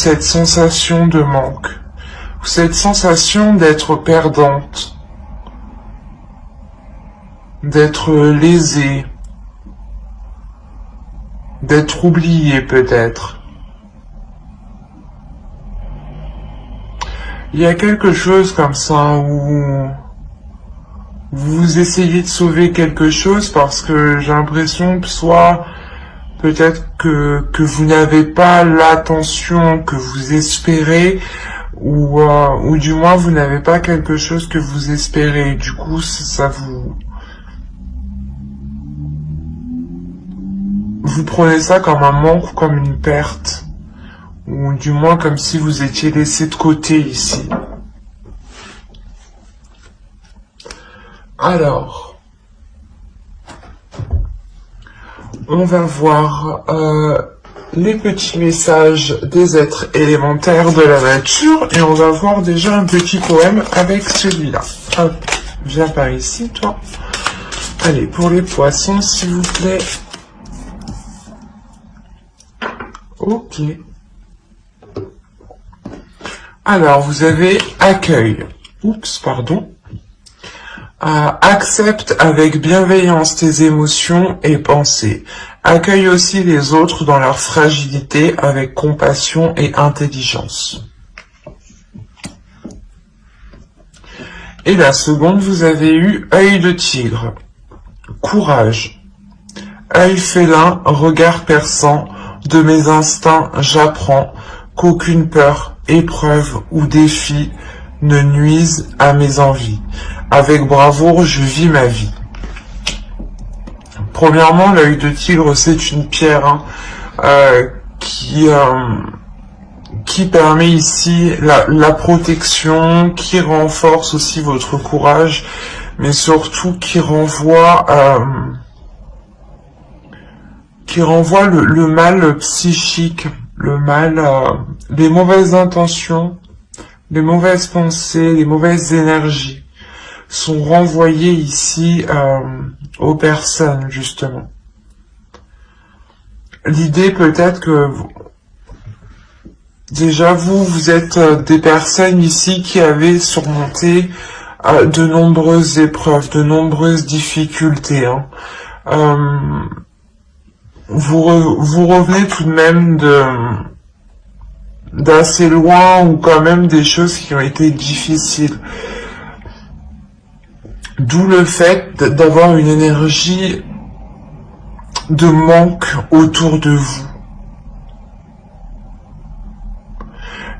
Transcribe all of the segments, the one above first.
cette sensation de manque, cette sensation d'être perdante, d'être lésée, d'être oubliée peut-être. Il y a quelque chose comme ça où vous essayez de sauver quelque chose parce que j'ai l'impression que soit peut-être que vous n'avez pas l'attention que vous espérez ou du moins vous n'avez pas quelque chose que vous espérez. Du coup, ça vous prenez ça comme un manque ou comme une perte, ou du moins comme si vous étiez laissé de côté ici. Alors, on va voir les petits messages des êtres élémentaires de la nature, et on va voir déjà un petit poème avec celui-là. Hop, viens par ici, toi. Allez, pour les poissons, s'il vous plaît. Ok. Alors, vous avez accueil. Oups, pardon. Accepte avec bienveillance tes émotions et pensées. Accueille aussi les autres dans leur fragilité avec compassion et intelligence. Et la seconde, vous avez eu œil de tigre. Courage. Œil félin, regard perçant, de mes instincts j'apprends qu'aucune peur, épreuve ou défi ne nuise à mes envies. Avec bravoure, je vis ma vie. Premièrement, l'œil de tigre, c'est une pierre qui permet ici la protection, qui renforce aussi votre courage, mais surtout qui renvoie le mal psychique, le mal, les mauvaises intentions, les mauvaises pensées, les mauvaises énergies sont renvoyées ici aux personnes, justement. L'idée peut-être que déjà vous êtes des personnes ici qui avez surmonté de nombreuses épreuves, de nombreuses difficultés. Vous revenez tout de même d'assez loin, ou quand même des choses qui ont été difficiles. D'où le fait d'avoir une énergie de manque autour de vous.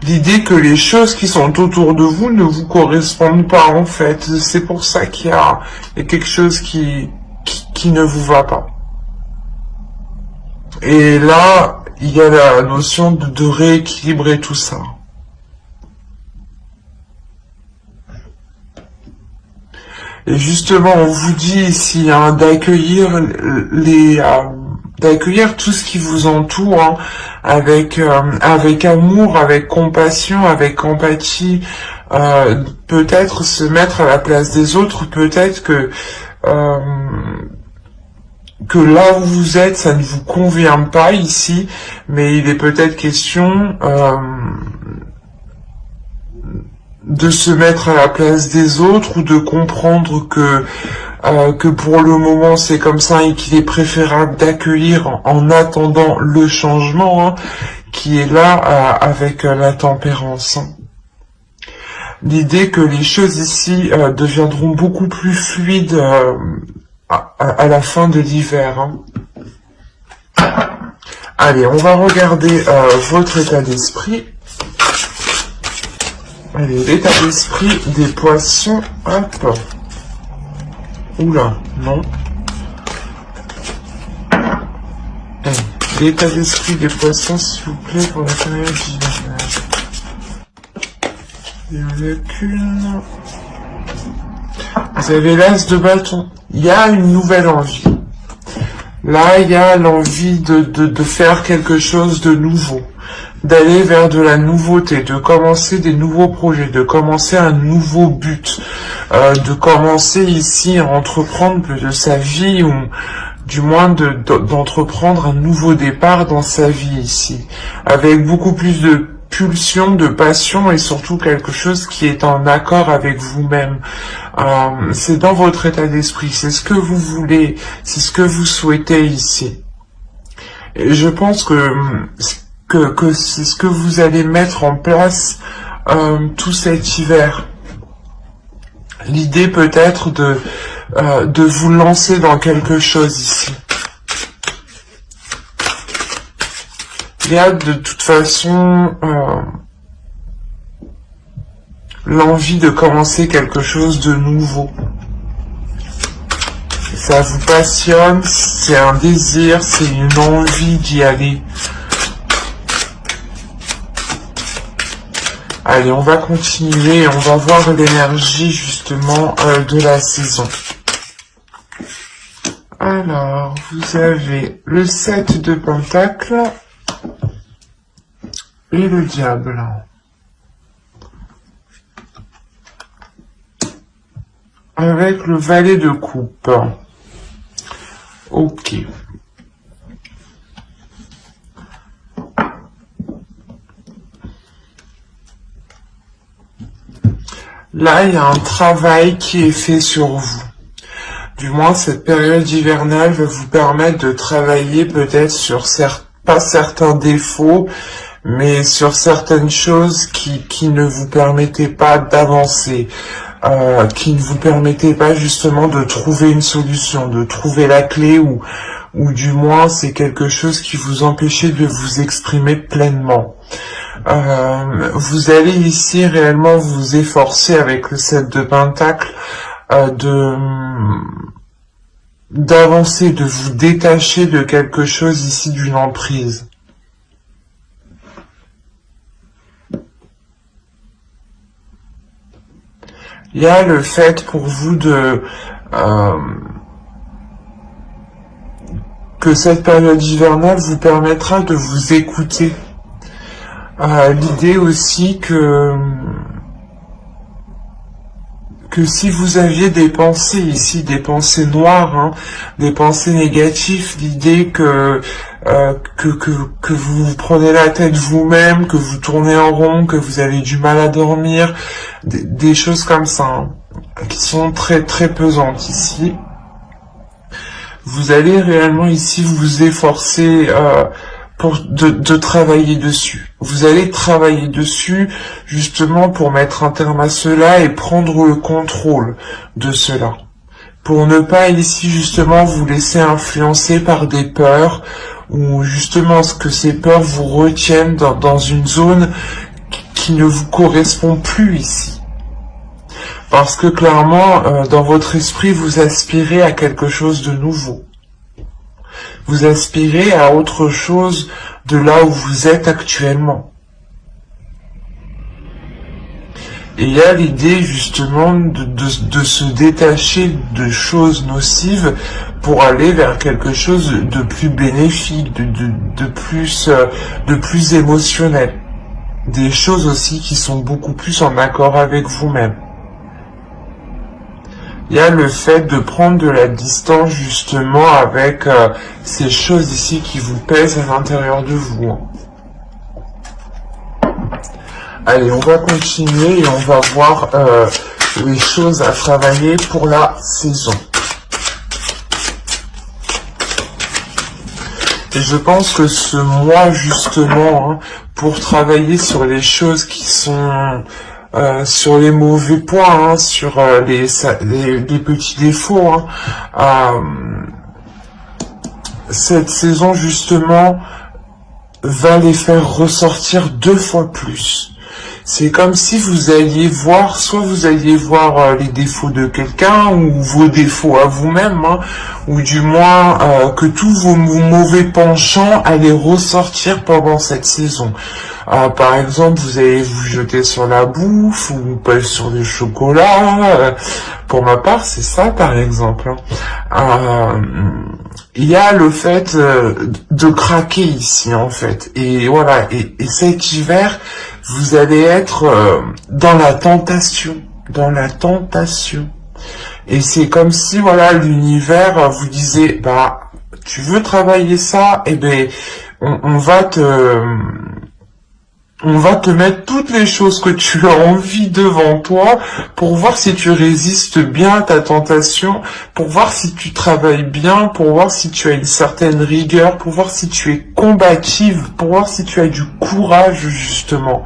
L'idée que les choses qui sont autour de vous ne vous correspondent pas en fait. C'est pour ça qu'il y a quelque chose qui ne vous va pas. Et là, il y a la notion de rééquilibrer tout ça. Et justement, on vous dit ici d'accueillir d'accueillir tout ce qui vous entoure avec amour, avec compassion, avec empathie. Peut-être se mettre à la place des autres. Peut-être que là où vous êtes, ça ne vous convient pas ici, mais il est peut-être question de se mettre à la place des autres, ou de comprendre que pour le moment c'est comme ça et qu'il est préférable d'accueillir en attendant le changement qui est là avec la tempérance. L'idée que les choses ici deviendront beaucoup plus fluides à la fin de l'hiver. Allez, on va regarder votre état d'esprit. Allez, l'état d'esprit des poissons. Hop. Oula, non. Allez, l'état d'esprit des poissons, s'il vous plaît, pour la période hivernale. Il n'y en a qu'une. Vous avez l'as de bâton. Il y a une nouvelle envie. Là, il y a l'envie de faire quelque chose de nouveau, d'aller vers de la nouveauté, de commencer des nouveaux projets, de commencer un nouveau but, de commencer ici à entreprendre de sa vie, ou du moins d'entreprendre un nouveau départ dans sa vie ici, avec beaucoup plus de pulsion, de passion et surtout quelque chose qui est en accord avec vous-même. C'est dans votre état d'esprit, c'est ce que vous voulez, c'est ce que vous souhaitez ici. Et je pense que c'est ce que vous allez mettre en place tout cet hiver. L'idée peut-être de vous lancer dans quelque chose ici. Il y a de toute façon l'envie de commencer quelque chose de nouveau. Ça vous passionne, c'est un désir, c'est une envie d'y aller. Allez, on va continuer, on va voir l'énergie justement de la saison. Alors, vous avez le 7 de Pentacles et le diable. Avec le valet de coupe. Ok. Là, il y a un travail qui est fait sur vous. Du moins, cette période hivernale va vous permettre de travailler peut-être sur pas certains défauts, mais sur certaines choses qui ne vous permettaient pas d'avancer, qui ne vous permettaient pas justement de trouver une solution, de trouver la clé, ou du moins c'est quelque chose qui vous empêchait de vous exprimer pleinement. Vous allez ici réellement vous efforcer avec le 7 de Pentacle d'avancer, de vous détacher de quelque chose ici, d'une emprise. Il y a le fait pour vous que cette période hivernale vous permettra de vous écouter. L'idée aussi que si vous aviez des pensées ici, des pensées noires, des pensées négatives, l'idée que vous prenez la tête vous-même, que vous tournez en rond, que vous avez du mal à dormir, des choses comme ça, qui sont très très pesantes ici. Vous allez réellement ici vous efforcer de travailler dessus. Vous allez travailler dessus justement pour mettre un terme à cela et prendre le contrôle de cela. Pour ne pas ici justement vous laisser influencer par des peurs, ou justement que ces peurs vous retiennent dans une zone qui ne vous correspond plus ici. Parce que clairement, dans votre esprit, vous aspirez à quelque chose de nouveau. Vous aspirez à autre chose de là où vous êtes actuellement. Et il y a l'idée justement de se détacher de choses nocives pour aller vers quelque chose de plus bénéfique, de plus émotionnel. Des choses aussi qui sont beaucoup plus en accord avec vous-même. Il y a le fait de prendre de la distance justement avec ces choses ici qui vous pèsent à l'intérieur de vous. Allez, on va continuer et on va voir les choses à travailler pour la saison. Et je pense que ce mois justement, pour travailler sur les choses qui sont... sur les mauvais points, sur les petits défauts, cette saison justement va les faire ressortir 2 fois plus. C'est comme si vous alliez voir, soit vous alliez voir les défauts de quelqu'un, ou vos défauts à vous-même, ou du moins que tous vos mauvais penchants allaient ressortir pendant cette saison. Par exemple, vous allez vous jeter sur la bouffe, ou pas sur le chocolat. Pour ma part, c'est ça, par exemple. Il y a le fait de craquer ici, en fait. Et voilà, et cet hiver, vous allez être dans la tentation. Dans la tentation. Et c'est comme si, voilà, l'univers vous disait, bah, tu veux travailler ça? Eh ben, on va on va te mettre toutes les choses que tu as envie devant toi pour voir si tu résistes bien à ta tentation, pour voir si tu travailles bien, pour voir si tu as une certaine rigueur, pour voir si tu es combative, pour voir si tu as du courage justement.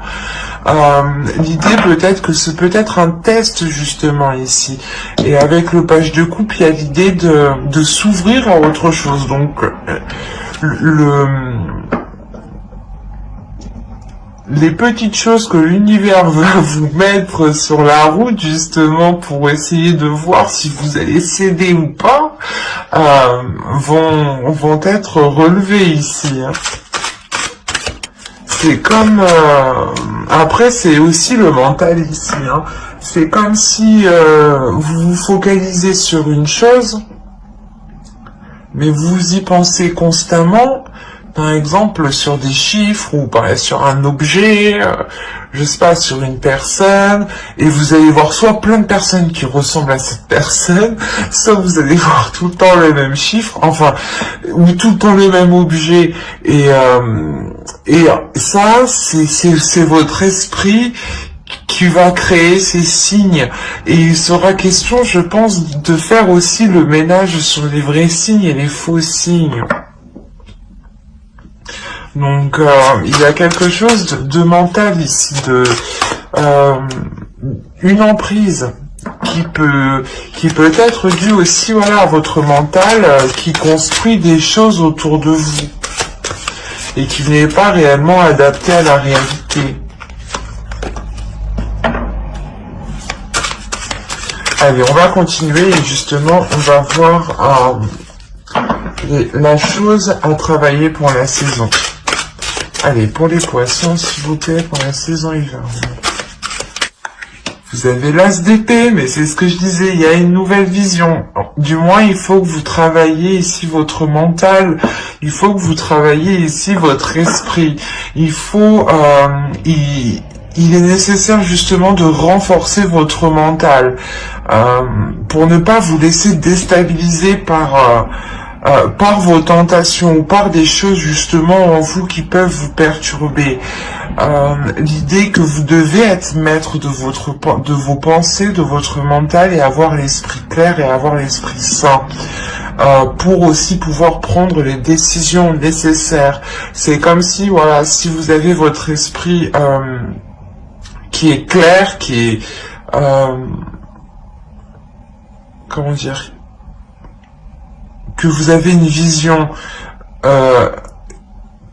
L'idée peut-être que c'est peut-être un test justement ici. Et avec le page de coupe, il y a l'idée de s'ouvrir à autre chose. Donc les petites choses que l'univers va vous mettre sur la route justement pour essayer de voir si vous allez céder ou pas vont être relevées ici. Hein. C'est comme après c'est aussi le mental ici. Hein. C'est comme si vous vous focalisez sur une chose, mais vous y pensez constamment. Par exemple, sur des chiffres ou sur un objet, je sais pas, sur une personne, et vous allez voir soit plein de personnes qui ressemblent à cette personne, soit vous allez voir tout le temps les mêmes chiffres, enfin, ou tout le temps les mêmes objets, et ça, c'est votre esprit qui va créer ces signes. Et il sera question, je pense, de faire aussi le ménage sur les vrais signes et les faux signes. Donc il y a quelque chose de mental ici, une emprise qui peut être due aussi voilà à votre mental qui construit des choses autour de vous et qui n'est pas réellement adapté à la réalité. Allez, on va continuer et justement on va voir la chose à travailler pour la saison. Allez, pour les poissons, s'il vous plaît, pour la saison hivernale. Vous avez l'as d'épée, mais c'est ce que je disais, il y a une nouvelle vision. Du moins, il faut que vous travailliez ici votre mental, il faut que vous travailliez ici votre esprit. Il faut, il est nécessaire justement de renforcer votre mental pour ne pas vous laisser déstabiliser par vos tentations ou par des choses justement en vous qui peuvent vous perturber. L'idée que vous devez être maître de vos pensées, de votre mental et avoir l'esprit clair et avoir l'esprit sain. Pour aussi pouvoir prendre les décisions nécessaires. C'est comme si, voilà, si vous avez votre esprit qui est clair, qui est... comment dire, que vous avez une vision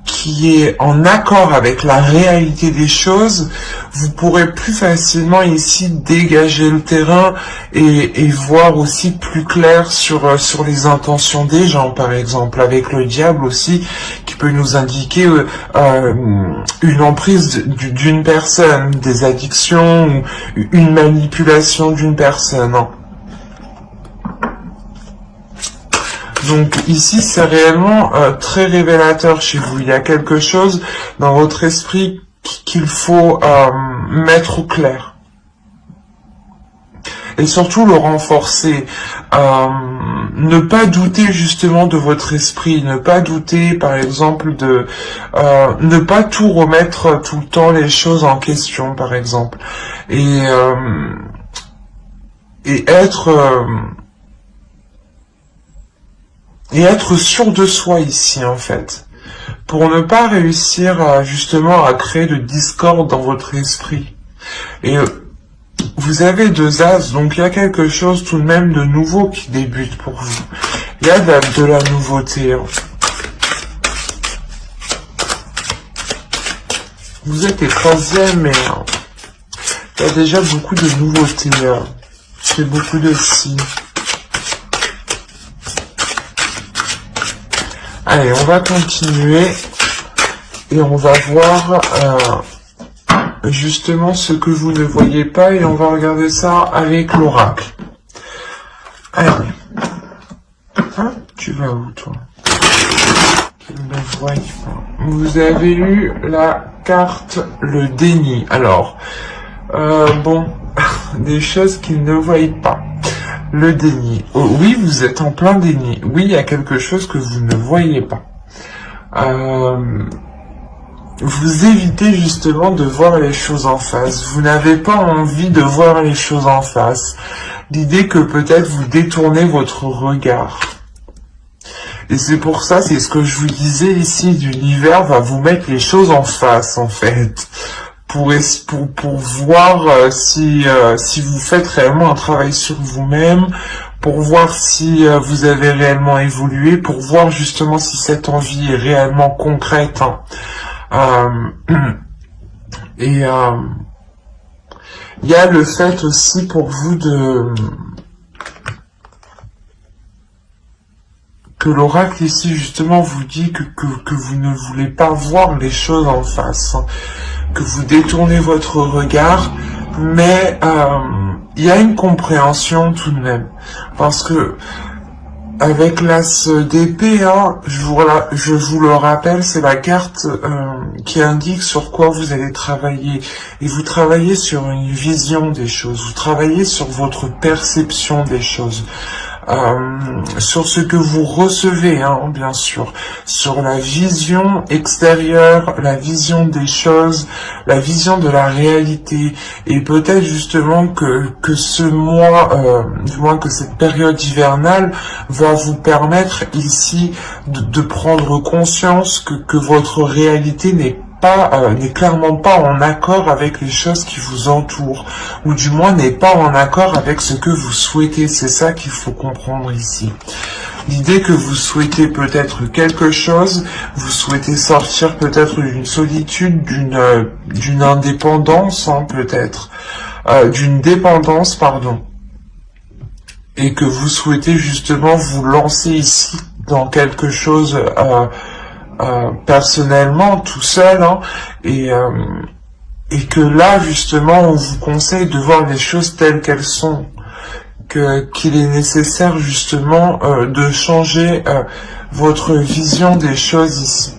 qui est en accord avec la réalité des choses, vous pourrez plus facilement ici dégager le terrain et voir aussi plus clair sur les intentions des gens, par exemple, avec le diable aussi, qui peut nous indiquer une emprise d'une personne, des addictions, ou une manipulation d'une personne. Hein. Donc ici, c'est réellement très révélateur chez vous. Il y a quelque chose dans votre esprit qu'il faut mettre au clair. Et surtout le renforcer. Ne pas douter justement de votre esprit. Ne pas douter, par exemple, de... ne pas tout remettre tout le temps les choses en question, par exemple. Et être sûr de soi ici, en fait, pour ne pas réussir justement à créer de discorde dans votre esprit. Et vous avez 2 as, donc il y a quelque chose tout de même de nouveau qui débute pour vous. Il y a de la nouveauté. Hein. Vous êtes les 3e, mais il y a déjà beaucoup de nouveautés. C'est beaucoup de signes. Allez, on va continuer et on va voir justement ce que vous ne voyez pas et on va regarder ça avec l'oracle. Allez. Hein, tu vas où, toi? Ne voyez pas. Vous avez eu la carte le déni. Alors, bon, des choses qu'ils ne voient pas. Le déni. Oh, oui, vous êtes en plein déni. Oui, il y a quelque chose que vous ne voyez pas. vous évitez justement de voir les choses en face. Vous n'avez pas envie de voir les choses en face. L'idée que peut-être vous détournez votre regard. Et c'est pour ça, c'est ce que je vous disais ici, l'univers va vous mettre les choses en face, en fait. Pour voir si vous faites réellement un travail sur vous-même, pour voir si vous avez réellement évolué, pour voir justement si cette envie est réellement concrète. Et il y a le fait aussi pour vous que l'oracle ici justement vous dit que vous ne voulez pas voir les choses en face, que vous détournez votre regard, mais il y a une compréhension tout de même, parce que avec l'as d'épée, je vous le rappelle, c'est la carte qui indique sur quoi vous allez travailler. Et vous travaillez sur une vision des choses, vous travaillez sur votre perception des choses. Sur ce que vous recevez, bien sûr, sur la vision extérieure, la vision des choses, la vision de la réalité, et peut-être justement que ce mois, du moins que cette période hivernale va vous permettre ici de prendre conscience que votre réalité n'est clairement pas en accord avec les choses qui vous entourent, ou du moins n'est pas en accord avec ce que vous souhaitez. C'est ça qu'il faut comprendre ici. L'idée que vous souhaitez peut-être quelque chose, vous souhaitez sortir peut-être d'une solitude, d'une indépendance, peut-être, d'une dépendance, pardon, et que vous souhaitez justement vous lancer ici dans quelque chose personnellement, tout seul, et que là, justement, on vous conseille de voir les choses telles qu'elles sont, qu'il est nécessaire, justement, de changer votre vision des choses ici.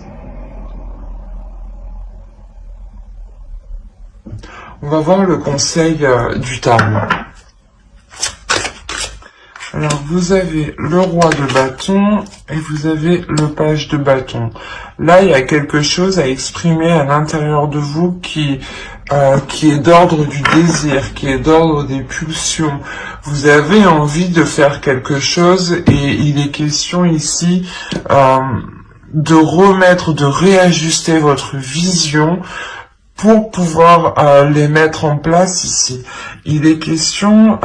On va voir le conseil du tarot. Alors, vous avez le roi de bâton et vous avez le page de bâton. Là, il y a quelque chose à exprimer à l'intérieur de vous qui est d'ordre du désir, qui est d'ordre des pulsions. Vous avez envie de faire quelque chose et il est question ici de réajuster votre vision pour pouvoir les mettre en place ici. Il est question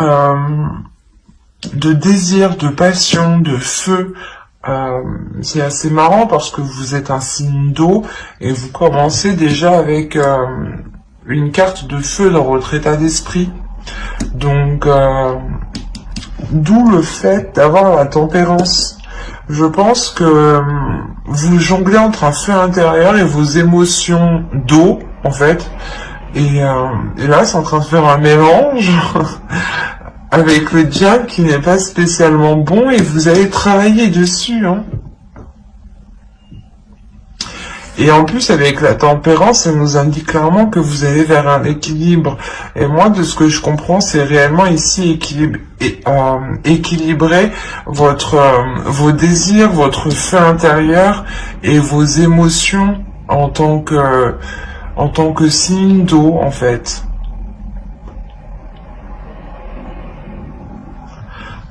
de désir, de passion, de feu. C'est assez marrant parce que vous êtes un signe d'eau et vous commencez déjà avec une carte de feu dans votre état d'esprit. Donc, d'où le fait d'avoir la tempérance. Je pense que vous jonglez entre un feu intérieur et vos émotions d'eau, en fait. Et là, c'est en train de faire un mélange avec le diable qui n'est pas spécialement bon et vous allez travailler dessus. Et en plus, avec la tempérance, ça nous indique clairement que vous allez vers un équilibre. Et moi, de ce que je comprends, c'est réellement ici équilibrer vos désirs, votre feu intérieur et vos émotions en tant que signe d'eau, en fait.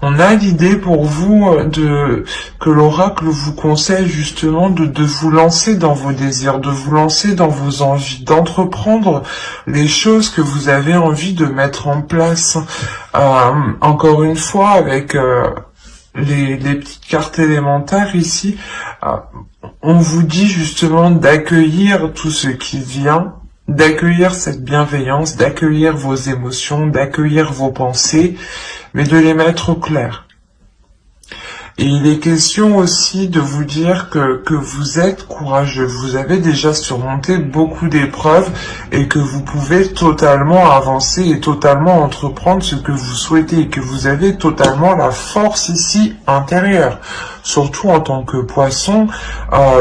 On a l'idée pour vous que l'oracle vous conseille justement de vous lancer dans vos désirs, de vous lancer dans vos envies, d'entreprendre les choses que vous avez envie de mettre en place. Encore une fois, avec les petites cartes élémentaires ici, on vous dit justement d'accueillir tout ce qui vient, d'accueillir cette bienveillance, d'accueillir vos émotions, d'accueillir vos pensées, mais de les mettre au clair. Et il est question aussi de vous dire que vous êtes courageux, vous avez déjà surmonté beaucoup d'épreuves et que vous pouvez totalement avancer et totalement entreprendre ce que vous souhaitez et que vous avez totalement la force ici intérieure. Surtout en tant que poisson,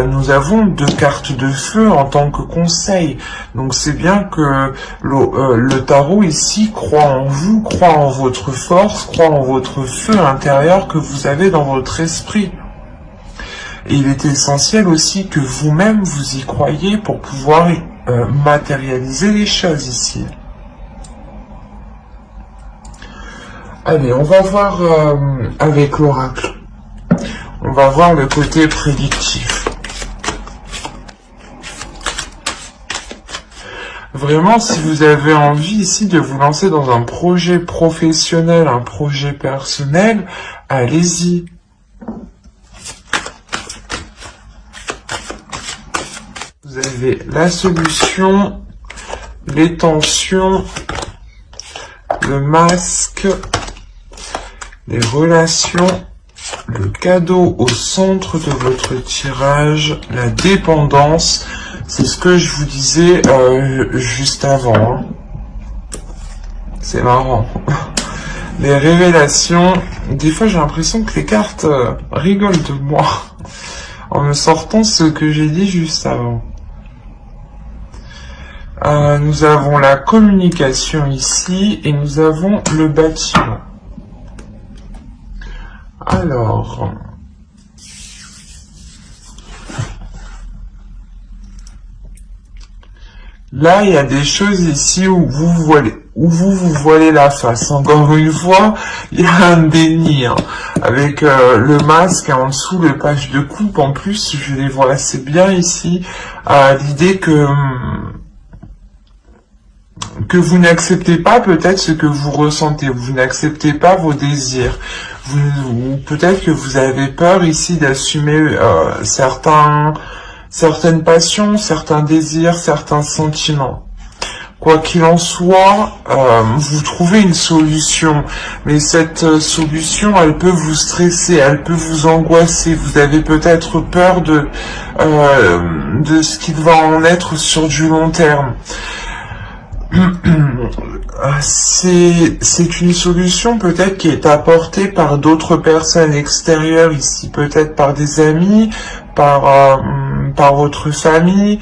nous avons 2 cartes de feu en tant que conseil. Donc c'est bien que le tarot ici croit en vous, croit en votre force, croit en votre feu intérieur que vous avez dans votre esprit. Et il est essentiel aussi que vous-même vous y croyez pour pouvoir matérialiser les choses ici. Allez, on va voir avec l'oracle. On va voir le côté prédictif. Vraiment, si vous avez envie ici de vous lancer dans un projet professionnel, un projet personnel, allez-y. Vous avez la solution, les tensions, le masque, les relations, le cadeau au centre de votre tirage, la dépendance. C'est ce que je vous disais juste avant. Hein. C'est marrant. Les révélations. Des fois, j'ai l'impression que les cartes rigolent de moi en me sortant ce que j'ai dit juste avant. Nous avons la communication ici et nous avons le bâtiment. Alors... Là, il y a des choses ici où vous vous voilez la face. Encore une fois, il y a un déni. Hein. Avec le masque et en dessous le page de coupe. En plus, je les vois assez bien ici. L'idée que vous n'acceptez pas peut-être ce que vous ressentez. Vous n'acceptez pas vos désirs. Peut-être que vous avez peur ici d'assumer certaines passions, certains désirs, certains sentiments. Quoi qu'il en soit, vous trouvez une solution. Mais cette solution, elle peut vous stresser, elle peut vous angoisser. Vous avez peut-être peur de ce qu'il va en être sur du long terme. C'est une solution peut-être qui est apportée par d'autres personnes extérieures ici, peut-être par des amis, par votre famille,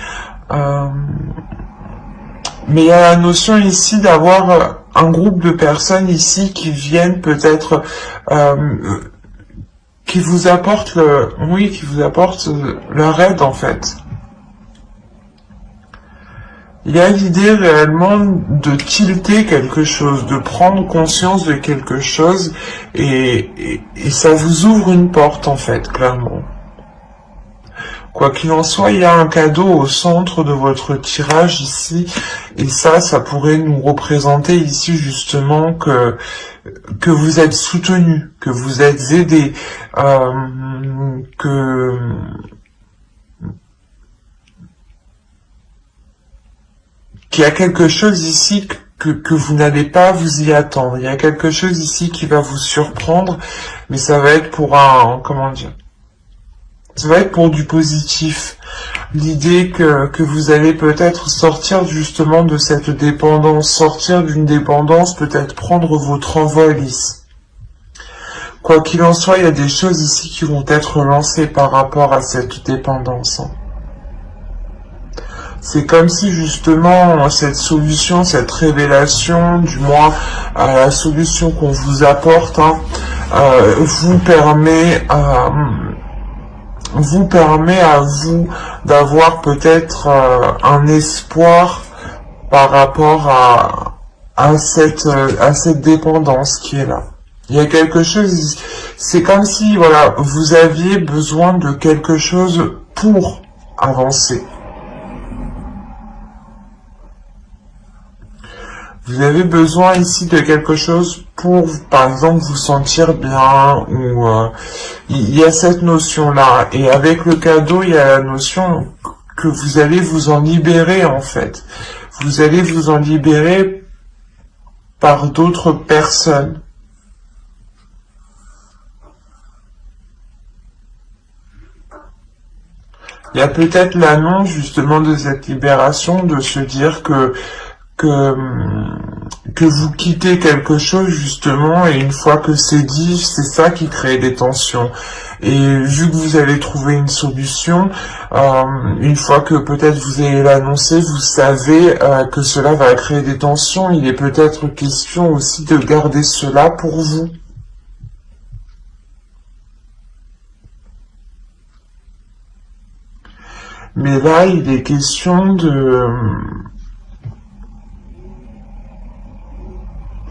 mais il y a la notion ici d'avoir un groupe de personnes ici qui viennent peut-être qui vous apportent leur aide en fait. Il y a l'idée réellement de tilter quelque chose, de prendre conscience de quelque chose et ça vous ouvre une porte en fait, clairement. Quoi qu'il en soit, il y a un cadeau au centre de votre tirage ici et ça pourrait nous représenter ici justement que vous êtes soutenu, que vous êtes aidé, qu'il y a quelque chose ici que vous n'allez pas vous y attendre. Il y a quelque chose ici qui va vous surprendre, mais ça va être pour ça va être pour du positif. L'idée que vous allez peut-être sortir justement de cette dépendance, sortir d'une dépendance, peut-être prendre votre envol ici. Quoi qu'il en soit, il y a des choses ici qui vont être lancées par rapport à cette dépendance. C'est comme si justement cette solution, cette révélation, du moins la solution qu'on vous apporte, vous permet à vous d'avoir peut-être un espoir par rapport à cette dépendance qui est là. Il y a quelque chose, c'est comme si voilà, vous aviez besoin de quelque chose pour avancer. Vous avez besoin ici de quelque chose pour, par exemple, vous sentir bien, ou il y a cette notion-là. Et avec le cadeau, il y a la notion que vous allez vous en libérer, en fait. Vous allez vous en libérer par d'autres personnes. Il y a peut-être l'annonce, justement, de cette libération, de se dire que vous quittez quelque chose justement et une fois que c'est dit, c'est ça qui crée des tensions. Et vu que vous avez trouvé une solution, une fois que peut-être vous allez l'annoncer, vous savez que cela va créer des tensions. Il est peut-être question aussi de garder cela pour vous. Mais là, il est question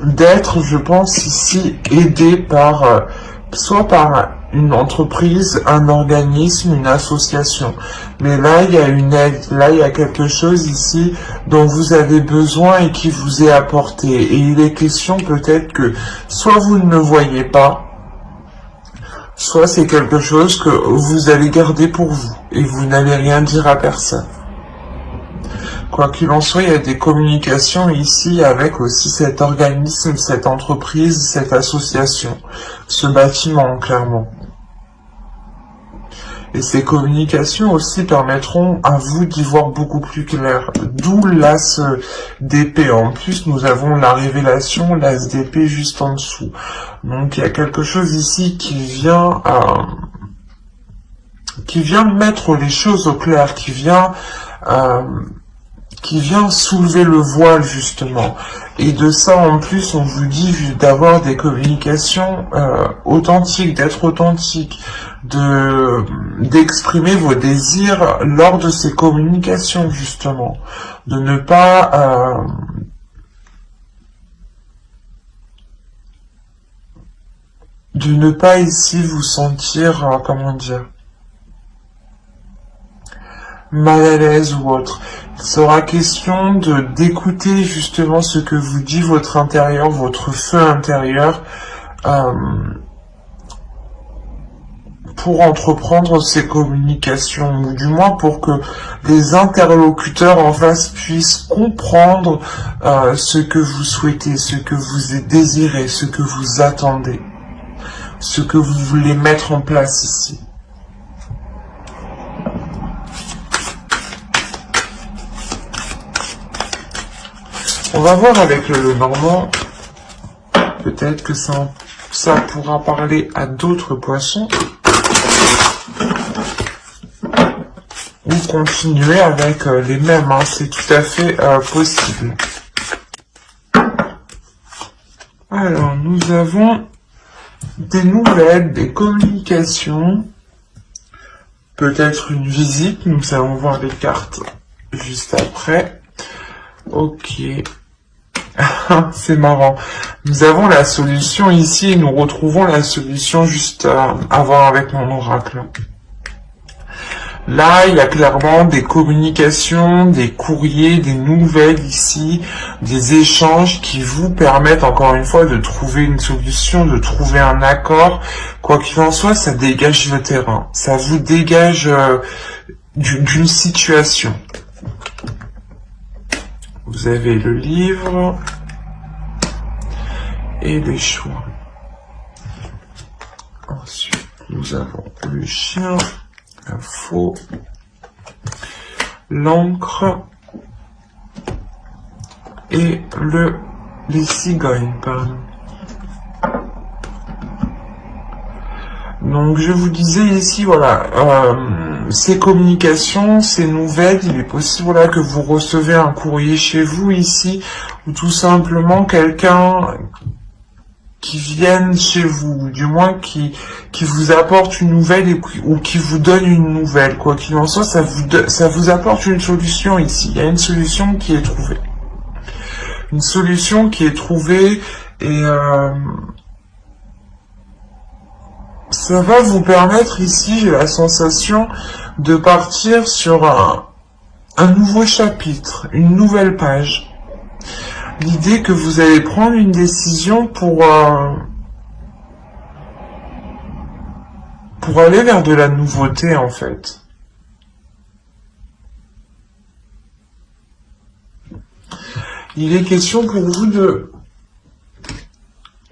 d'être, je pense, ici aidé par soit par une entreprise, un organisme, une association. Mais là, il y a une aide, là, il y a quelque chose ici dont vous avez besoin et qui vous est apporté. Et il est question peut-être que soit vous ne le voyez pas, soit c'est quelque chose que vous allez garder pour vous et vous n'allez rien dire à personne. Quoi qu'il en soit, il y a des communications ici avec aussi cet organisme, cette entreprise, cette association, ce bâtiment, clairement. Et ces communications aussi permettront à vous d'y voir beaucoup plus clair. D'où l'as d'épée. En plus, nous avons la révélation, l'as d'épée juste en dessous. Donc, il y a quelque chose ici qui vient mettre les choses au clair, qui vient soulever le voile, justement. Et de ça, en plus, on vous dit d'avoir des communications authentiques, d'être authentique, d'exprimer vos désirs lors de ces communications, justement. De ne pas ici vous sentir, comment dire, mal à l'aise ou autre. Il sera question d'écouter justement ce que vous dit votre intérieur, votre feu intérieur, pour entreprendre ces communications, ou du moins pour que les interlocuteurs en face puissent comprendre ce que vous souhaitez, ce que vous désirez, ce que vous attendez, ce que vous voulez mettre en place ici. On va voir avec le Normand, peut-être que ça pourra parler à d'autres poissons, ou continuer avec les mêmes, hein, c'est tout à fait possible. Alors, nous avons des nouvelles, des communications, peut-être une visite, nous allons voir les cartes juste après. Ok. C'est marrant. Nous avons la solution ici et nous retrouvons la solution juste avant avec mon oracle. Là, il y a clairement des communications, des courriers, des nouvelles ici, des échanges qui vous permettent encore une fois de trouver une solution, de trouver un accord. Quoi qu'il en soit, ça dégage le terrain. Ça vous dégage d'une situation. Vous avez le livre et les choix. Ensuite, nous avons le chien, la faux, l'encre et les cigognes, pardon. Donc je vous disais ici, voilà, ces communications, ces nouvelles, il est possible voilà, que vous recevez un courrier chez vous ici, ou tout simplement quelqu'un qui vienne chez vous, ou du moins qui vous apporte une nouvelle ou qui vous donne une nouvelle. Quoi qu'il en soit, ça vous apporte une solution ici. Il y a une solution qui est trouvée. Une solution qui est trouvée et ça va vous permettre ici, j'ai la sensation, de partir sur un nouveau chapitre, une nouvelle page. L'idée que vous allez prendre une décision pour aller vers de la nouveauté, en fait. Il est question pour vous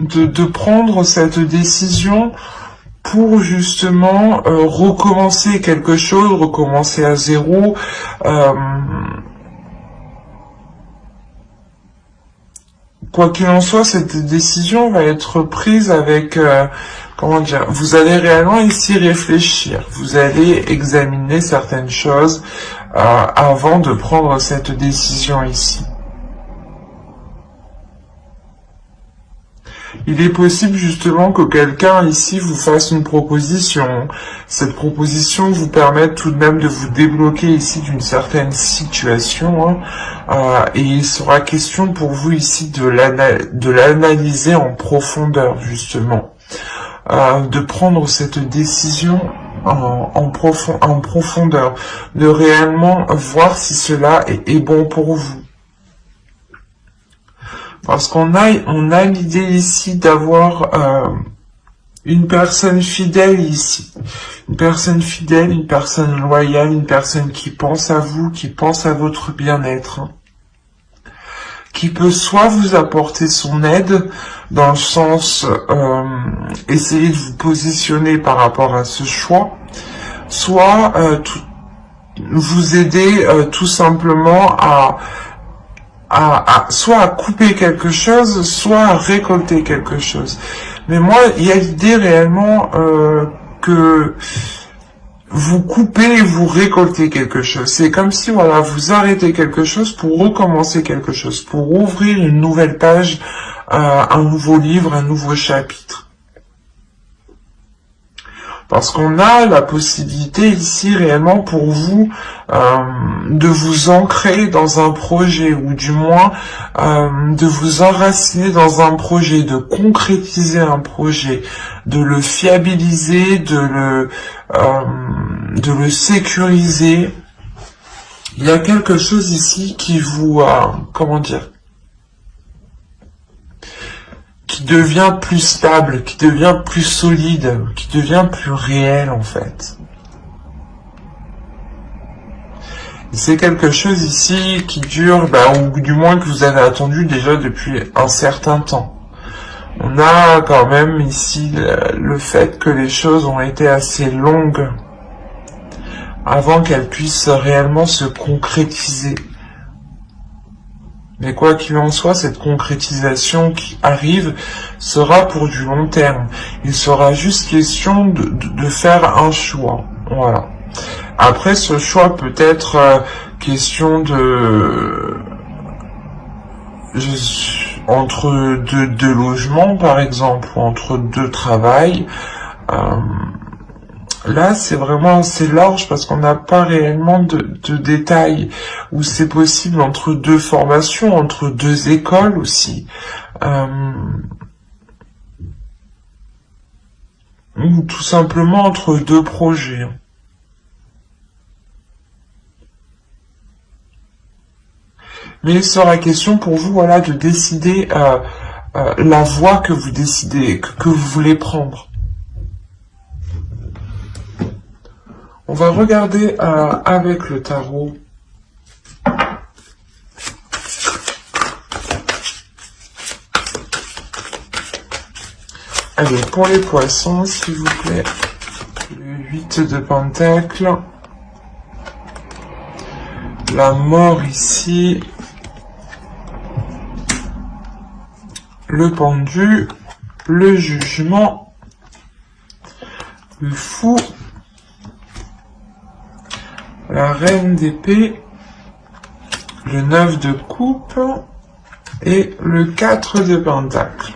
de prendre cette décision pour justement recommencer quelque chose, recommencer à zéro, quoi qu'il en soit, cette décision va être prise avec, comment dire, vous allez réellement ici réfléchir, vous allez examiner certaines choses avant de prendre cette décision ici. Il est possible justement que quelqu'un ici vous fasse une proposition. Cette proposition vous permette tout de même de vous débloquer ici d'une certaine situation. Hein. Et il sera question pour vous ici de l'analyser en profondeur justement. De prendre cette décision en profondeur. De réellement voir si cela est bon pour vous. Parce qu'on a l'idée ici d'avoir une personne fidèle ici. Une personne fidèle, une personne loyale, une personne qui pense à vous, qui pense à votre bien-être. Hein. Qui peut soit vous apporter son aide, dans le sens essayer de vous positionner par rapport à ce choix, soit vous aider tout simplement soit à couper quelque chose, soit à récolter quelque chose. Mais moi, il y a l'idée réellement que vous coupez et vous récoltez quelque chose. C'est comme si, voilà, vous arrêtez quelque chose pour recommencer quelque chose, pour ouvrir une nouvelle page, un nouveau livre, un nouveau chapitre. Parce qu'on a la possibilité ici réellement pour vous de vous ancrer dans un projet, ou du moins de vous enraciner dans un projet, de concrétiser un projet, de le fiabiliser, de le sécuriser. Il y a quelque chose ici qui vous, comment dire, qui devient plus stable, qui devient plus solide, qui devient plus réel en fait. C'est quelque chose ici qui dure, ou du moins que vous avez attendu déjà depuis un certain temps. On a quand même ici le fait que les choses ont été assez longues avant qu'elles puissent réellement se concrétiser. Mais quoi qu'il en soit, cette concrétisation qui arrive sera pour du long terme. Il sera juste question de faire un choix. Voilà. Après, ce choix peut être question entre deux logements, par exemple, ou entre deux travails. Là, c'est vraiment assez large parce qu'on n'a pas réellement de détails, où c'est possible entre deux formations, entre deux écoles aussi, ou tout simplement entre deux projets. Mais il sera question pour vous, voilà, de décider la voie que vous décidez, que vous voulez prendre. On va regarder avec le tarot. Allez, pour les poissons, s'il vous plaît. Le 8 de Pentacles. La mort ici. Le pendu. Le jugement. Le fou. La reine d'épée, le 9 de coupe et le 4 de pentacle.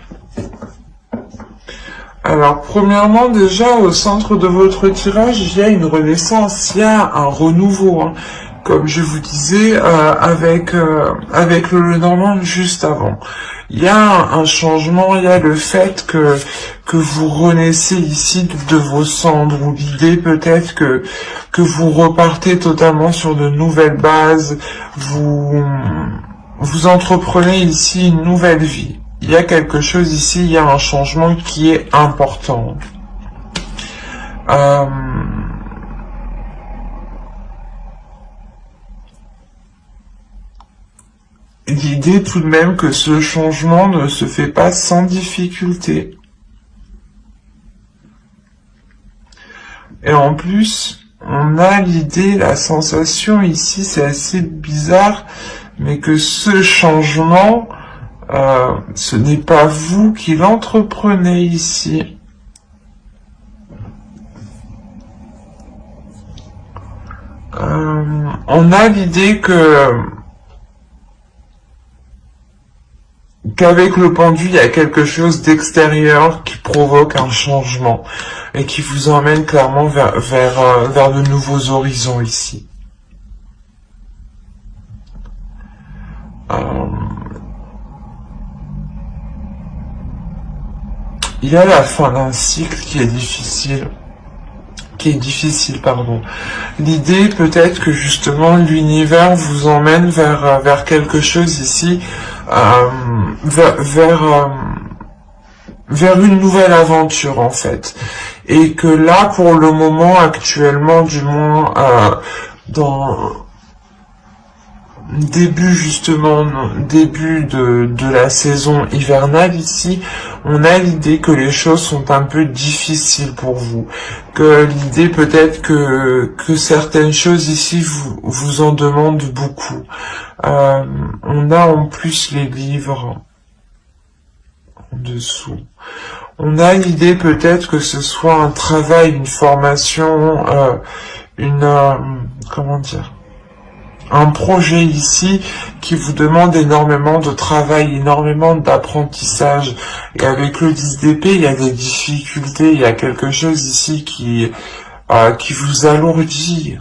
Alors, premièrement, déjà, au centre de votre tirage, il y a une renaissance, il y a un renouveau. Hein. Comme je vous disais, avec le Lenormand juste avant. Il y a un changement, il y a le fait que vous renaissez ici de vos cendres, ou l'idée peut-être que vous repartez totalement sur de nouvelles bases, vous entreprenez ici une nouvelle vie. Il y a quelque chose ici, il y a un changement qui est important. L'idée tout de même que ce changement ne se fait pas sans difficulté. Et en plus, on a l'idée, la sensation ici, c'est assez bizarre, mais que ce changement, ce n'est pas vous qui l'entreprenez ici. On a l'idée que qu'avec le pendu, il y a quelque chose d'extérieur qui provoque un changement et qui vous emmène clairement vers de nouveaux horizons ici. Il y a la fin d'un cycle qui est difficile. Pardon. L'idée peut-être que justement l'univers vous emmène vers quelque chose ici, vers une nouvelle aventure en fait. Et que là, pour le moment, actuellement, du moins, dans début de la saison hivernale ici, on a l'idée que les choses sont un peu difficiles pour vous, que l'idée peut-être que certaines choses ici vous en demandent beaucoup. On a en plus les livres en dessous. On a l'idée peut-être que ce soit un travail, une formation, comment dire, un projet ici qui vous demande énormément de travail, énormément d'apprentissage. Et avec le 10 d'épée, il y a des difficultés, il y a quelque chose ici qui vous alourdit,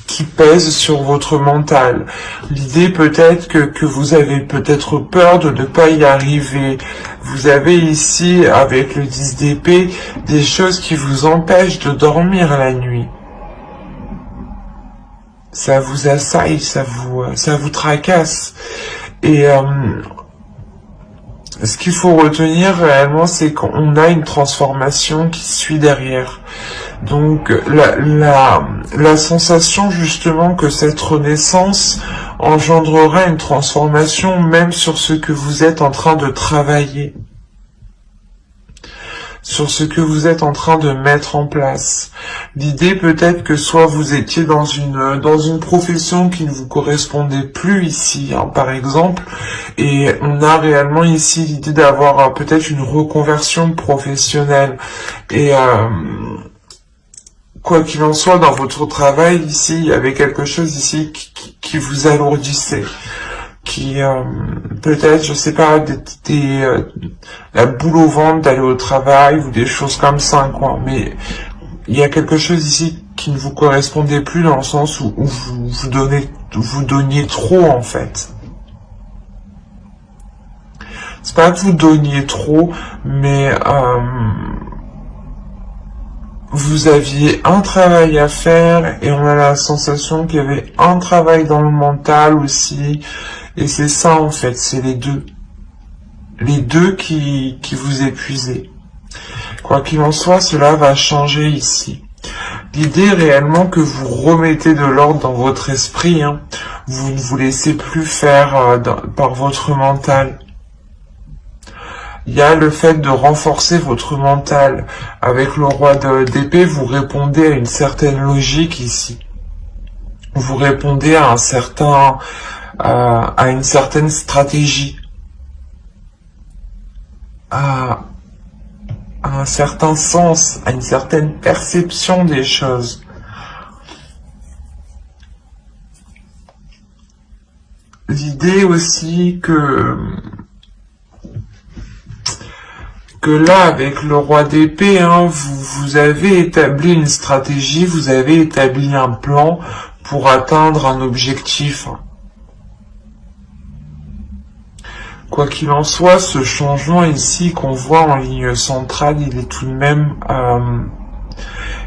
qui pèse sur votre mental. L'idée peut-être que vous avez peut-être peur de ne pas y arriver. Vous avez ici, avec le 10 d'épée, des choses qui vous empêchent de dormir la nuit. Ça vous assaille, ça vous tracasse. Et ce qu'il faut retenir réellement, c'est qu'on a une transformation qui suit derrière. Donc la sensation justement que cette renaissance engendrera une transformation même sur ce que vous êtes en train de travailler, sur ce que vous êtes en train de mettre en place. L'idée peut-être que soit vous étiez dans une profession qui ne vous correspondait plus ici, hein, par exemple, et on a réellement ici l'idée d'avoir peut-être une reconversion professionnelle. Et quoi qu'il en soit, dans votre travail ici, il y avait quelque chose ici qui vous alourdissait, qui peut-être, je sais pas, la boule au ventre d'aller au travail ou des choses comme ça, quoi. Mais il y a quelque chose ici qui ne vous correspondait plus dans le sens où vous donniez trop en fait. C'est pas que vous donniez trop, mais vous aviez un travail à faire et on a la sensation qu'il y avait un travail dans le mental aussi. Et c'est ça en fait, c'est les deux. Les deux qui vous épuisaient. Quoi qu'il en soit, cela va changer ici. L'idée réellement que vous remettez de l'ordre dans votre esprit, hein, vous ne vous laissez plus faire par votre mental. Il y a le fait de renforcer votre mental. Avec le roi d'épée, vous répondez à une certaine logique ici. Vous répondez à une certaine stratégie, à un certain sens, à une certaine perception des choses. L'idée aussi que là, avec le roi d'épée, hein, vous avez établi une stratégie, vous avez établi un plan pour atteindre un objectif. Quoi qu'il en soit, ce changement ici qu'on voit en ligne centrale, il est tout de même...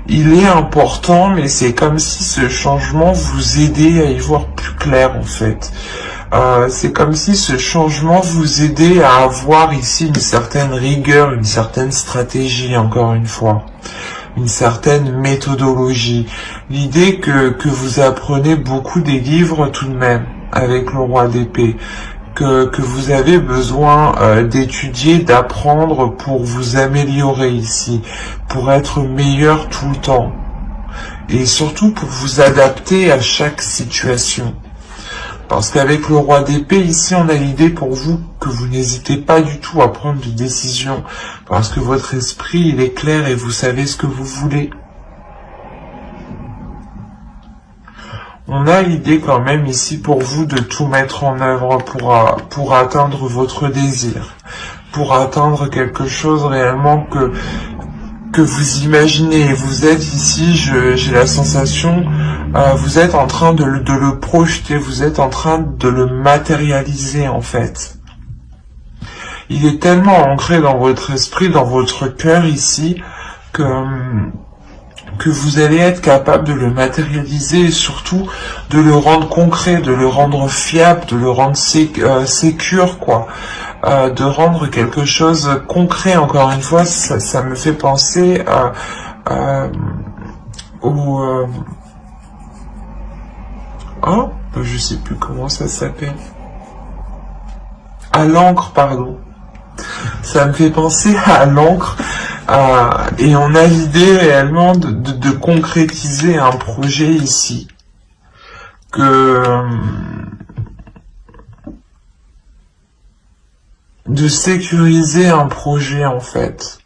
il est important, mais c'est comme si ce changement vous aidait à y voir plus clair en fait. C'est comme si ce changement vous aidait à avoir ici une certaine rigueur, une certaine stratégie, encore une fois, une certaine méthodologie. L'idée que vous apprenez beaucoup des livres tout de même, avec le roi d'épée, que vous avez besoin d'étudier, d'apprendre pour vous améliorer ici, pour être meilleur tout le temps, et surtout pour vous adapter à chaque situation. Parce qu'avec le roi d'épée, ici, on a l'idée pour vous que vous n'hésitez pas du tout à prendre des décisions. Parce que votre esprit, il est clair et vous savez ce que vous voulez. On a l'idée quand même ici pour vous de tout mettre en œuvre pour atteindre votre désir, pour atteindre quelque chose réellement que vous imaginez. Vous êtes ici, j'ai la sensation, vous êtes en train de le projeter, vous êtes en train de le matérialiser en fait. Il est tellement ancré dans votre esprit, dans votre cœur ici, que vous allez être capable de le matérialiser et surtout de le rendre concret, de le rendre fiable, de le rendre sécure, quoi. De rendre quelque chose concret, encore une fois, ça me fait penser je sais plus comment ça s'appelle. À l'encre, pardon. Ça me fait penser à l'encre. Et on a l'idée réellement de concrétiser un projet ici. De sécuriser un projet en fait.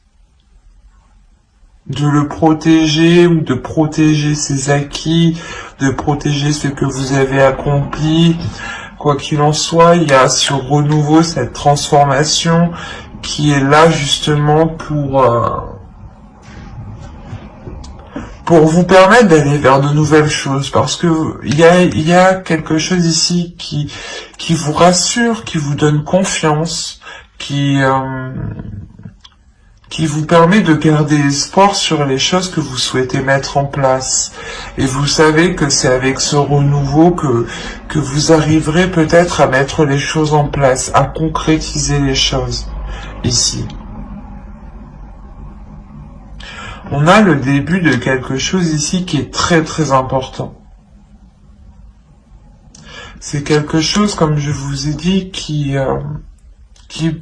De le protéger ou de protéger ses acquis, de protéger ce que vous avez accompli. Quoi qu'il en soit, il y a ce renouveau, cette transformation qui est là justement pour vous permettre d'aller vers de nouvelles choses, parce que il y a quelque chose ici qui vous rassure, qui vous donne confiance, qui vous permet de garder espoir sur les choses que vous souhaitez mettre en place. Et vous savez que c'est avec ce renouveau que vous arriverez peut-être à mettre les choses en place, à concrétiser les choses ici. On a le début de quelque chose ici qui est très très important. C'est quelque chose, comme je vous ai dit, qui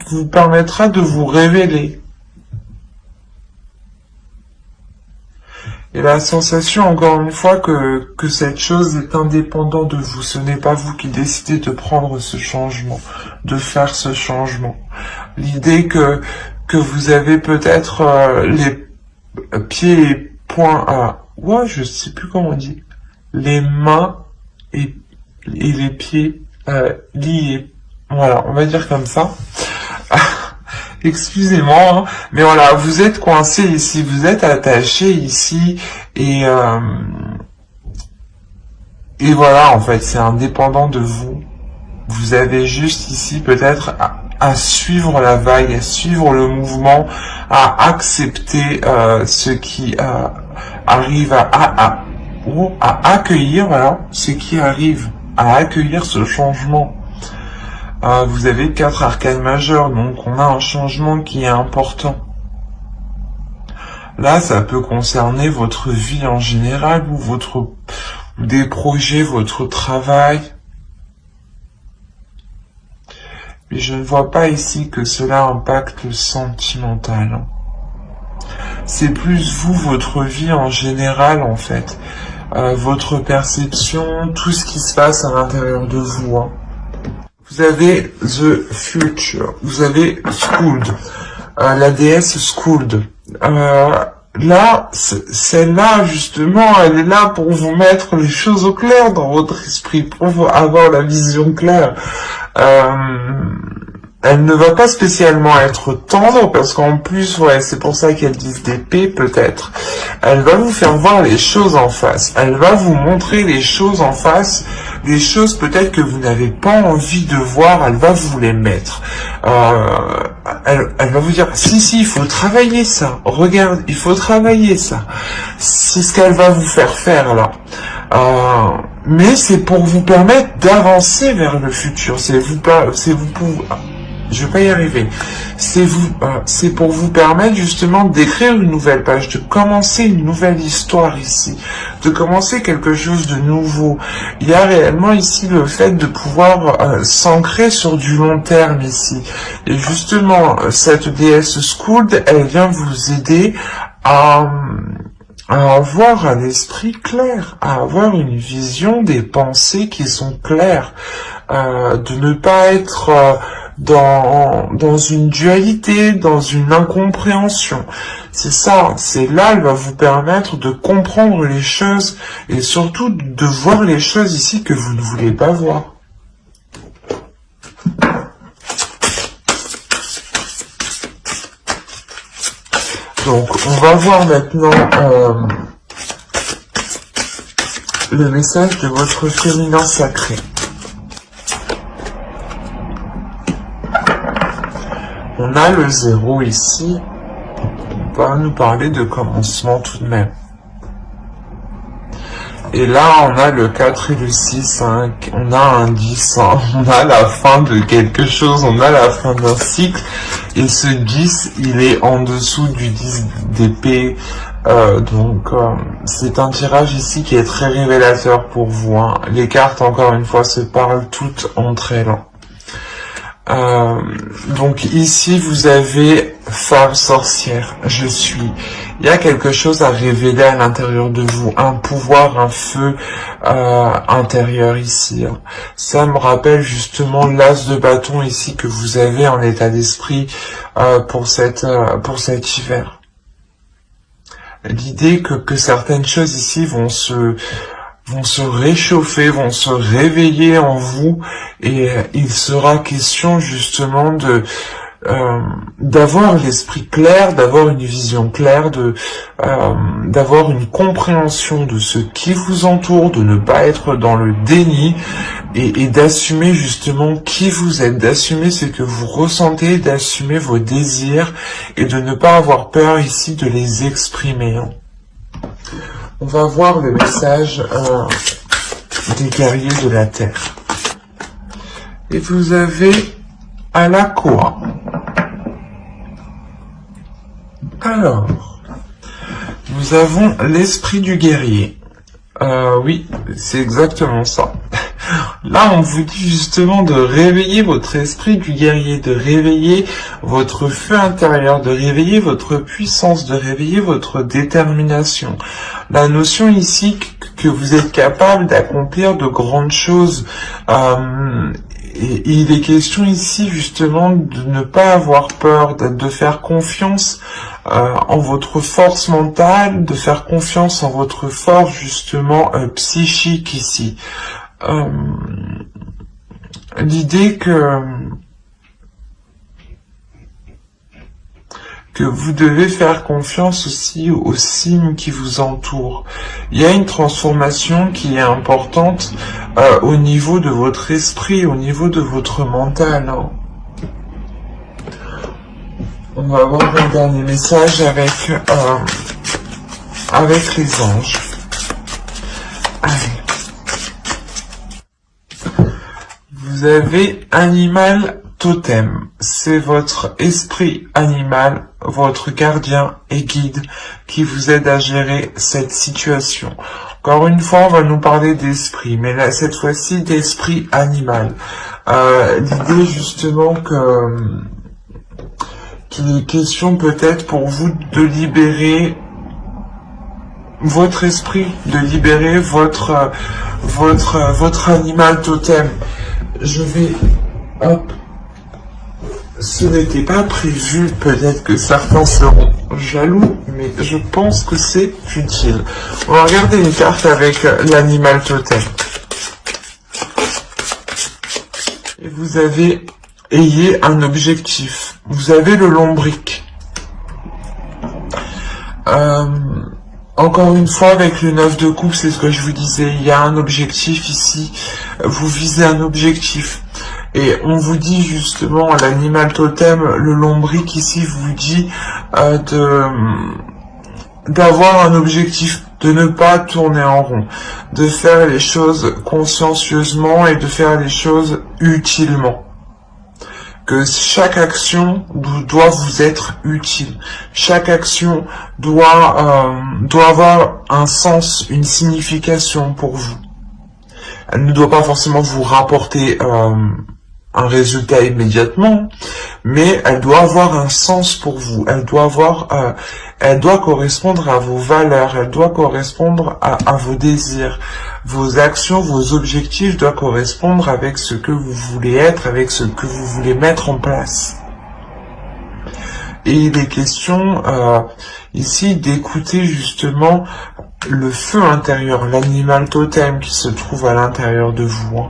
vous permettra de vous révéler. Et la sensation, encore une fois, que cette chose est indépendante de vous. Ce n'est pas vous qui décidez de prendre ce changement, de faire ce changement. L'idée que vous avez peut-être les pieds et poings à... Ouais, je sais plus comment on dit. Les mains et les pieds liés. Voilà, on va dire comme ça. Excusez-moi, hein, mais voilà, vous êtes coincé ici, vous êtes attaché ici, et voilà, en fait, c'est indépendant de vous. Vous avez juste ici peut-être à suivre la vague, à suivre le mouvement, à accepter ce qui arrive, à accueillir, voilà, ce qui arrive, à accueillir ce changement. Vous avez 4 arcanes majeures, donc on a un changement qui est important. Là, ça peut concerner votre vie en général, ou des projets, votre travail. Mais je ne vois pas ici que cela impacte le sentimental. C'est plus vous, votre vie en général, en fait. Votre perception, tout ce qui se passe à l'intérieur de vous, hein. Vous avez The Future, vous avez Skuld, la déesse Skuld. Là, celle-là, justement, elle est là pour vous mettre les choses au clair dans votre esprit, pour avoir la vision claire. Elle ne va pas spécialement être tendre, parce qu'en plus, ouais, c'est pour ça qu'elle dit d'épée, peut-être. Elle va vous faire voir les choses en face. Elle va vous montrer les choses en face, des choses peut-être que vous n'avez pas envie de voir, elle va vous les mettre. Elle va vous dire, si, il faut travailler ça. Regarde, il faut travailler ça. C'est ce qu'elle va vous faire faire, là. Mais c'est pour vous permettre d'avancer vers le futur. Je vais pas y arriver. C'est pour vous permettre justement d'écrire une nouvelle page, de commencer une nouvelle histoire ici, de commencer quelque chose de nouveau. Il y a réellement ici le fait de pouvoir s'ancrer sur du long terme ici. Et justement, cette déesse Skuld, elle vient vous aider à avoir un esprit clair, à avoir une vision des pensées qui sont claires, de ne pas être dans une dualité, dans une incompréhension. C'est ça, c'est là, elle va vous permettre de comprendre les choses et surtout de voir les choses ici que vous ne voulez pas voir. Donc, on va voir maintenant le message de votre féminin sacré. On a le 0 ici, on va nous parler de commencement tout de même. Et là, on a le 4 et le 6, hein, on a un 10, hein, on a la fin de quelque chose, on a la fin d'un cycle, et ce 10, il est en dessous du 10 d'épée, donc c'est un tirage ici qui est très révélateur pour vous, hein. Les cartes, encore une fois, se parlent toutes entre elles. Donc ici vous avez femme sorcière, je suis. Il y a quelque chose à révéler à l'intérieur de vous, un pouvoir, un feu intérieur ici. Ça me rappelle justement l'as de bâton ici que vous avez en état d'esprit pour cet hiver. L'idée que certaines choses ici vont se réchauffer, vont se réveiller en vous, et il sera question justement de d'avoir l'esprit clair, d'avoir une vision claire, d'avoir une compréhension de ce qui vous entoure, de ne pas être dans le déni, et d'assumer justement qui vous êtes, d'assumer ce que vous ressentez, d'assumer vos désirs, et de ne pas avoir peur ici de les exprimer, hein. On va voir le message des guerriers de la Terre. Et vous avez à la Koa. Alors, nous avons l'esprit du guerrier. Oui, c'est exactement ça. Là, on vous dit justement de réveiller votre esprit du guerrier, de réveiller votre feu intérieur, de réveiller votre puissance, de réveiller votre détermination. La notion ici que vous êtes capable d'accomplir de grandes choses. Et il est question ici justement de ne pas avoir peur, de faire confiance en votre force mentale, de faire confiance en votre force justement psychique ici. L'idée que vous devez faire confiance aussi aux signes qui vous entourent. Il y a une transformation qui est importante au niveau de votre esprit, au niveau de votre mental, hein. On va voir un dernier message avec les anges. Allez. Vous avez animal totem, c'est votre esprit animal, votre gardien et guide qui vous aide à gérer cette situation. Encore une fois, on va nous parler d'esprit, mais là, cette fois-ci d'esprit animal. L'idée justement qu'il est question peut-être pour vous de libérer votre esprit, de libérer votre animal totem. Je vais... Hop. Ce n'était pas prévu, peut-être que certains seront jaloux, mais je pense que c'est utile. On va regarder une carte avec l'animal totem. Et vous avez... Ayez un objectif. Vous avez le lombric. Encore une fois, avec le 9 de coupe, c'est ce que je vous disais, il y a un objectif ici, vous visez un objectif. Et on vous dit justement, l'animal totem, le lombric ici vous dit d'avoir un objectif, de ne pas tourner en rond, de faire les choses consciencieusement et de faire les choses utilement. Que chaque action doit vous être utile. Chaque action doit avoir un sens, une signification pour vous. Elle ne doit pas forcément vous rapporter un résultat immédiatement, mais elle doit avoir un sens pour vous. Elle doit correspondre à vos valeurs. Elle doit correspondre à vos désirs. Vos actions, vos objectifs doivent correspondre avec ce que vous voulez être, avec ce que vous voulez mettre en place. Et il est question ici d'écouter justement le feu intérieur, l'animal totem qui se trouve à l'intérieur de vous.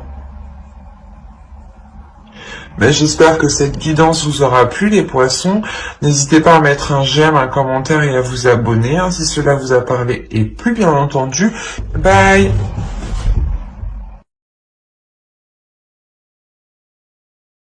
Mais j'espère que cette guidance vous aura plu, les poissons. N'hésitez pas à mettre un j'aime, un commentaire et à vous abonner si cela vous a parlé. Et plus bien entendu, bye!